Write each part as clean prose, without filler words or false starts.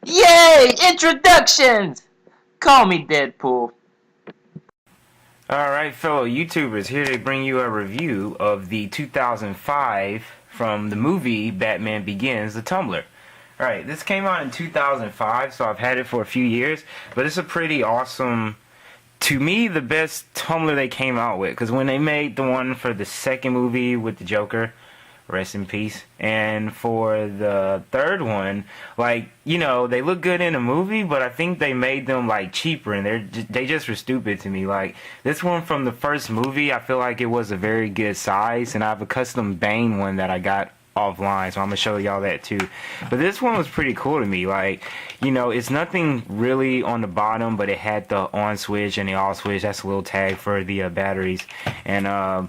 Yay! Introductions! Call me Deadpool. Alright, fellow YouTubers, here to bring you a review of the 2005 from the movie Batman Begins, the Tumbler. Alright, this came out in 2005, so I've had it for a few years, but it's a pretty awesome, to me, the best Tumbler they came out with, because when they made the one for the second movie with the Joker, rest in peace, and for the third one, like, you know, they look good in a movie, but I think they made them like cheaper, and they just were stupid to me. Like, this one from the first movie, I feel like it was a very good size, and I have a custom Bane one that I got offline, so I'm gonna show y'all that too. But this one was pretty cool to me. Like, you know, it's nothing really on the bottom, but it had the on switch and the off switch. That's a little tag for the batteries, and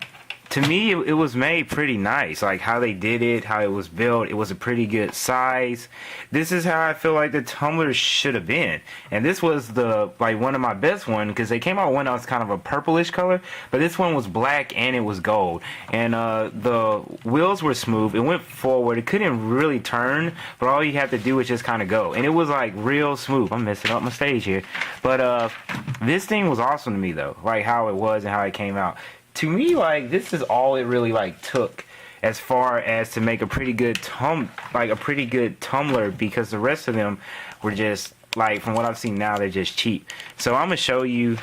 to me, it was made pretty nice. Like, how they did it, how it was built, it was a pretty good size. This is how I feel like the Tumbler should have been. And this was like one of my best ones, because they came out when I was kind of a purplish color, but this one was black and it was gold. And the wheels were smooth. It went forward. It couldn't really turn, but all you had to do was just kind of go. And it was like real smooth. I'm messing up my stage here. But this thing was awesome to me though, like how it was and how it came out. To me, like, this is all it really like took as far as to make a pretty good Tumbler, because the rest of them were just, like, from what I've seen now, they're just cheap. So I'm gonna show you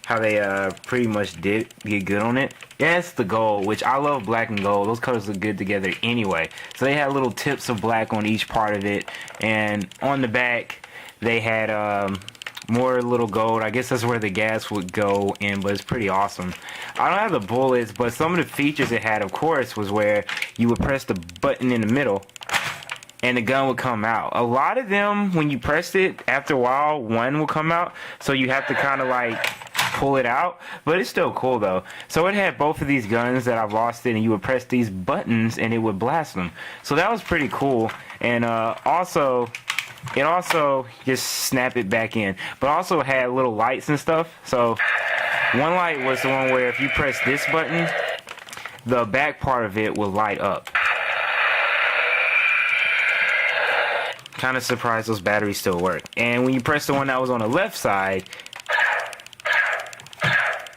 how they pretty much did get good on it. Yes, the gold, which I love black and gold. Those colors look good together anyway. So they had little tips of black on each part of it, and on the back they had more little gold. I guess that's where the gas would go in, but it's pretty awesome. I don't have the bullets, but some of the features it had, of course, was where you would press the button in the middle and the gun would come out. A lot of them, when you pressed it, after a while, one will come out, so you have to kind of like pull it out, but it's still cool though. So it had both of these guns that I've lost it, and you would press these buttons and it would blast them. So that was pretty cool. And it also just snap it back in, but also had little lights and stuff. So one light was the one where if you press this button, the back part of it will light up. Kind of surprised those batteries still work. And when you press the one that was on the left side,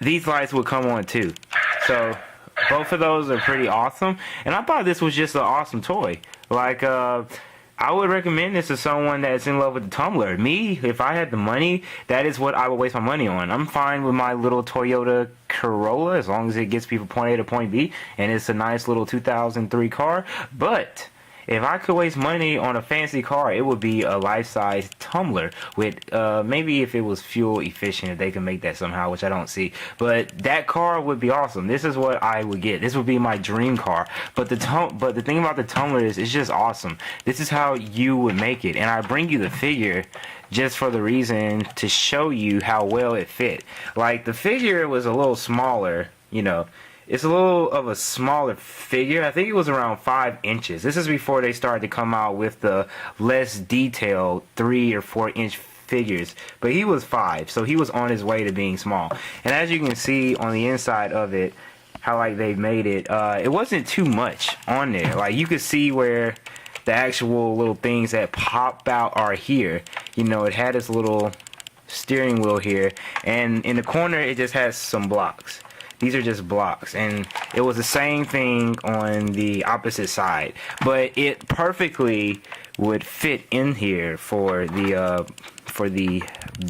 these lights will come on too. So both of those are pretty awesome, and I thought this was just an awesome toy. Like, I would recommend this to someone that's in love with the Tumbler. Me, if I had the money, that is what I would waste my money on. I'm fine with my little Toyota Corolla as long as it gets me from point A to point B, and it's a nice little 2003 car. But if I could waste money on a fancy car, it would be a life-size Tumbler with, maybe if it was fuel efficient, if they could make that somehow, which I don't see. But that car would be awesome. This is what I would get. This would be my dream car. But the thing about the Tumbler is, it's just awesome. This is how you would make it. And I bring you the figure just for the reason to show you how well it fit. Like, the figure was a little smaller, you know. It's a little of a smaller figure. I think it was around 5 inches. This is before they started to come out with the less detailed 3 or 4 inch figures. But he was 5, so he was on his way to being small. And as you can see on the inside of it, how like they made it, it wasn't too much on there. Like, you could see where the actual little things that pop out are here. You know, it had this little steering wheel here, and in the corner it just has some blocks. These are just blocks, and it was the same thing on the opposite side, but it perfectly would fit in here for the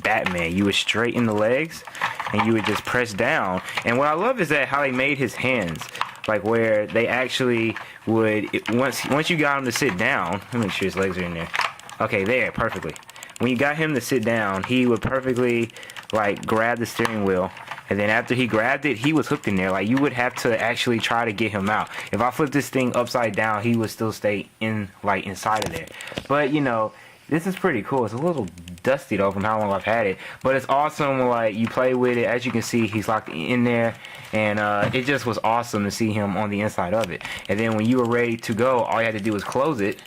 Batman. You would straighten the legs and you would just press down. And what I love is that how they made his hands, like where they actually would, once you got him to sit down, let me make sure his legs are in there. Okay, there, perfectly. When you got him to sit down, he would perfectly like grab the steering wheel, and then after he grabbed it, he was hooked in there. Like, you would have to actually try to get him out. If I flip this thing upside down, he would still stay in, like, inside of there. But, you know, this is pretty cool. It's a little dusty, though, from how long I've had it. But it's awesome when, like, you play with it. As you can see, he's locked in there. And it just was awesome to see him on the inside of it. And then when you were ready to go, all you had to do was close it.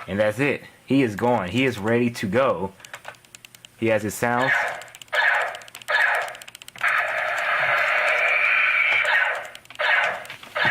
And that's it. He is gone. He is ready to go. He has his sounds.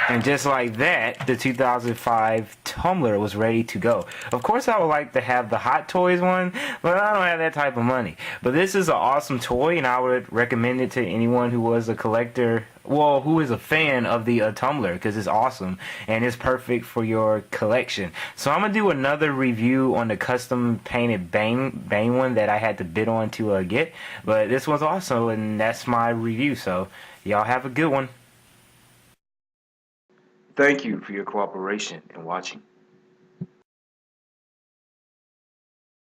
And just like that, the 2005 Tumbler was ready to go. Of course, I would like to have the Hot Toys one, but I don't have that type of money. But this is an awesome toy, and I would recommend it to anyone who was a collector, well, who is a fan of the Tumbler, because it's awesome and it's perfect for your collection. So I'm gonna do another review on the custom painted Bane one that I had to bid on to get, but this one's awesome, and that's my review. So y'all have a good one. Thank you for your cooperation and watching.